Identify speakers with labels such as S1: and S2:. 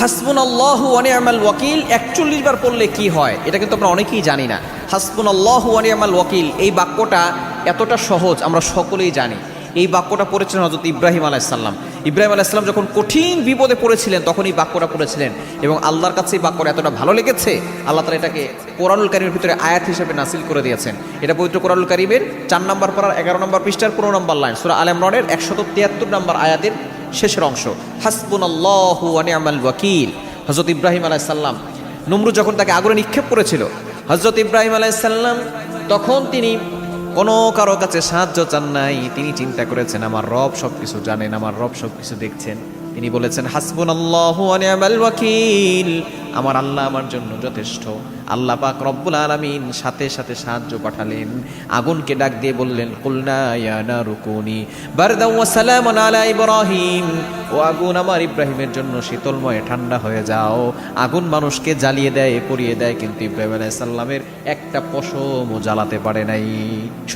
S1: হাসবুনাল্লাহু ওয়া নি'মাল ওয়াকিল 41 বার পড়লে কি হয় এটা কিন্তু আমরা অনেকেই জানি না। হাসবুনাল্লাহু ওয়া নি'মাল ওয়াকিল এই বাক্যটা এতটা সহজ আমরা সকলেই জানি। এই বাক্যটা পড়েছিলেন হযরত ইব্রাহিম আলাইহিস সালাম। ইব্রাহিম আলাইহিস সালাম যখন কঠিন বিপদে পড়েছিলেন তখন এই বাক্যটা পড়েছিলেন এবং আল্লাহর কাছে এই বাক্যটা এতটা ভালো লেগেছে আল্লাহ তাআলা এটাকে কোরআনুল কারীমের ভিতরে আয়াত হিসেবে নাযিল করে দিয়েছেন। এটা পবিত্র কোরআনুল কারীমের 4 নম্বর পারার 11 নম্বর পৃষ্ঠার 15 নম্বর লাইন সূরা আলে ইমরানের 173 নম্বর আয়াতের শেষের অংশ। হাসবুনাল্লাহু ওয়া নি'মাল ওয়াকিল। হযরত ইব্রাহিম আলাইহিস সালাম নমরুদ যখন তাকে আগুনে নিক্ষেপ করেছিল, হযরত ইব্রাহিম আলাইহিস সালাম তখন তিনি কোনো কারো কাছে সাহায্য চান নাই। তিনি চিন্তা করেছেন আমার রব সবকিছু জানেন, আমার রব সবকিছু দেখছেন। তিনি বলেছেন হাসবুনাল্লাহু ওয়া নি'মাল ওয়াকিল, আমার আল্লাহ আমার জন্য যথেষ্ট। আল্লাহ পাক রব্বুল আলামিন সাথে সাথে সাহায্য পাঠালেন। আগুনকে ডাক দিয়ে বললেন কুলনা ইয়া নারু কুনি বারদাও ওয়া সালামান আলা ইব্রাহিম, ও আগুন আমার ইব্রাহিমের জন্য শীতলময় ঠান্ডা হয়ে যাও। আগুন মানুষকে জ্বালিয়ে দেয়, পুড়িয়ে দেয়, কিন্তু ইব্রাহিম আলাইহিস সালামের একটা পশমও জ্বালাতে পারে নাই।